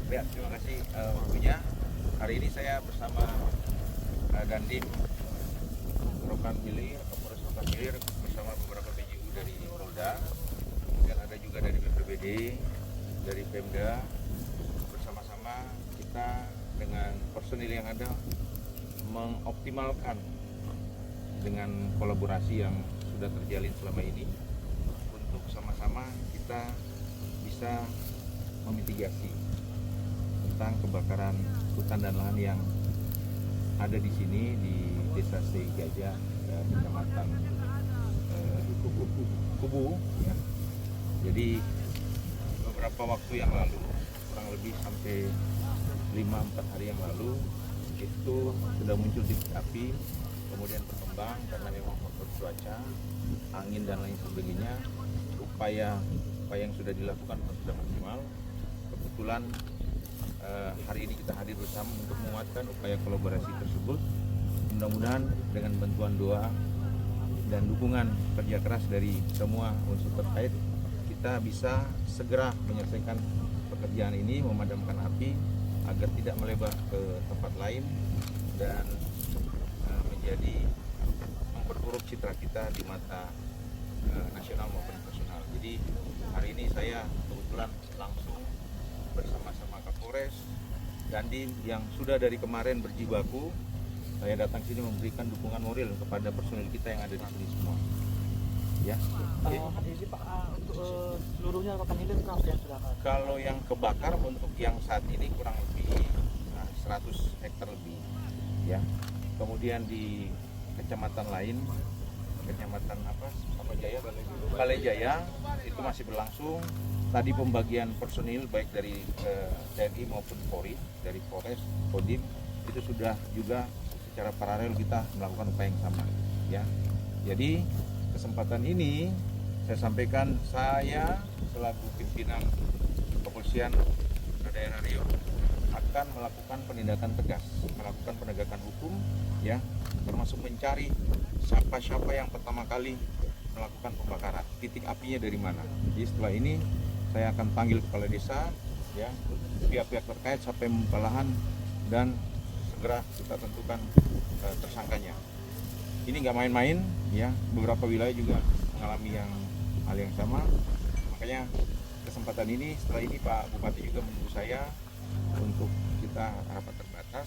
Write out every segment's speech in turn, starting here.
Ya, terima kasih waktunya. Hari ini saya bersama Dandim Rokan Hilir, Kapolres Rokan Hilir bersama beberapa PJU dari Polda, dan ada juga dari BPBD, dari Pemda. Bersama-sama kita dengan personil yang ada mengoptimalkan dengan kolaborasi yang sudah terjalin selama ini untuk sama-sama kita bisa memitigasi tentang kebakaran hutan dan lahan yang ada di sini di Desa Seigaja, Kecamatan Kubu. Ya. Jadi beberapa waktu yang lalu, kurang lebih sampai 5-4 hari yang lalu, itu sudah muncul titik api, kemudian berkembang karena memang faktor cuaca, angin dan lain sebagainya. Upaya yang sudah dilakukan sudah maksimal. Kebetulan hari ini kita hadir bersama untuk menguatkan upaya kolaborasi tersebut. Mudah-mudahan dengan bantuan doa dan dukungan kerja keras dari semua unsur terkait, kita bisa segera menyelesaikan pekerjaan ini, memadamkan api agar tidak melebar ke tempat lain dan menjadi memperburuk citra kita di mata nasional maupun internasional. Jadi hari ini saya kebetulan langsung bersama-sama Kapolres Dandim yang sudah dari kemarin berjibaku, saya datang sini memberikan dukungan moral kepada personil kita yang ada di sini semua. Ya. Jadi Pak, untuk seluruhnya Rokan Hilir berapa yang sudah? Kalau yang kebakar untuk yang saat ini kurang lebih 100 hektar lebih. Ya. Kemudian di kecamatan lain, kecamatan Balai Jaya itu masih berlangsung. Tadi pembagian personil baik dari TNI maupun Polri, dari Polres, Kodim, itu sudah juga secara paralel kita melakukan upaya yang sama. Ya. Jadi kesempatan ini saya sampaikan, saya selaku pimpinan Kepolisian Daerah Riau akan melakukan penindakan tegas, melakukan penegakan hukum, ya, termasuk mencari siapa yang pertama kali melakukan pembakaran, titik apinya dari mana. Jadi setelah ini saya akan panggil kepala desa, ya, pihak-pihak terkait sampai pembalahan dan segera kita tentukan tersangkanya. Ini nggak main-main, ya. Beberapa wilayah juga mengalami hal yang sama. Makanya kesempatan ini, setelah ini Pak Bupati juga menunggu saya untuk kita rapat terbatas.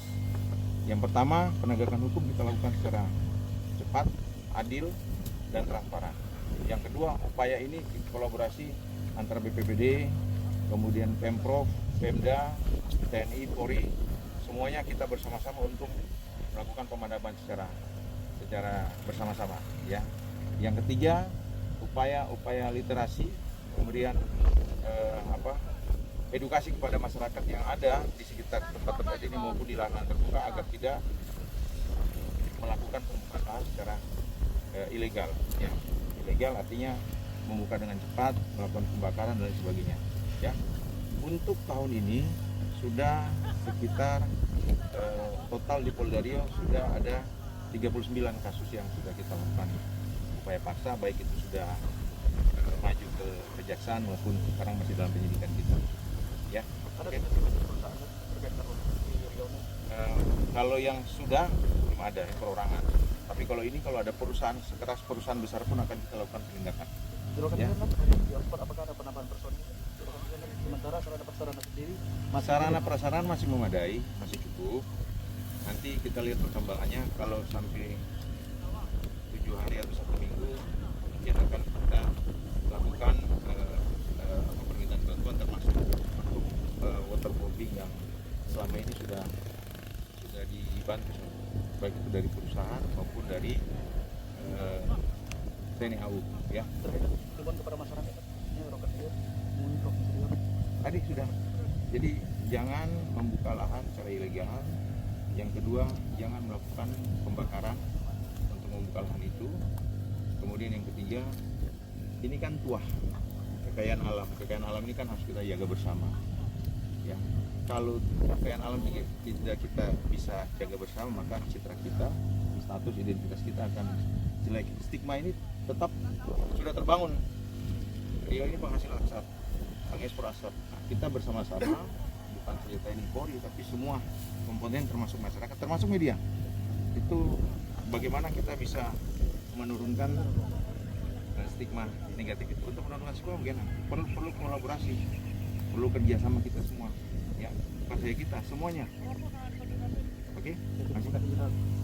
Yang pertama, penegakan hukum kita lakukan secara cepat, adil, dan transparan. Yang kedua, upaya ini kolaborasi antara BPBD, kemudian Pemprov, Pemda, TNI, Polri, semuanya kita bersama-sama untuk melakukan pemadaman secara bersama-sama. Ya. Yang ketiga, upaya literasi, kemudian edukasi kepada masyarakat yang ada di sekitar tempat-tempat ini maupun di lahan terbuka agar tidak melakukan pembukaan lahan secara ilegal. Ya. Ilegal artinya membuka dengan cepat, melakukan pembakaran dan lain sebagainya. Ya. Untuk tahun ini sudah sekitar total di Polda Riau sudah ada 39 kasus yang sudah kita lakukan upaya paksa, baik itu sudah maju ke kejaksaan maupun sekarang masih dalam penyidikan kita. Ya. Okay. Kalau yang sudah belum ada perorangan. Tapi kalau ini, kalau ada perusahaan sekeras perusahaan besar pun akan kita lakukan penindakan. Ya. Apakah ada penambahan personil? Sementara sarana prasarana sendiri, sarana prasarana masih memadai, masih cukup. Nanti kita lihat perkembangannya. Kalau sampai 7 hari atau 1 minggu, mungkin akan kita lakukan permintaan bantuan termasuk untuk waterboarding yang selama ini sudah dibantu, baik itu dari perusahaan maupun dari TNI AU. Ya. Terhimbau kepada masyarakat, ini Rokan Hilir, provinsi Riau. Tadi sudah. Jadi jangan membuka lahan secara ilegal. Yang kedua, jangan melakukan pembakaran untuk membuka lahan itu. Kemudian yang ketiga, ini kan tuah kekayaan alam. Kekayaan alam ini kan harus kita jaga bersama. Ya, kalau kekayaan alam tidak kita bisa jaga bersama, maka citra kita, status identitas kita akan jelek. Stigma ini tetap sudah terbangun. Riau ini penghasil asap, pengekspor asap. Nah, kita bersama-sama bukan saja TNI Polri tapi semua komponen termasuk masyarakat, termasuk media. Itu bagaimana kita bisa menurunkan stigma negatif itu. Untuk menurunkan stigma bagaimana? Perlu kolaborasi, perlu kerjasama kita semua, ya bukan saja kita, semuanya. Oke, Terima kasih.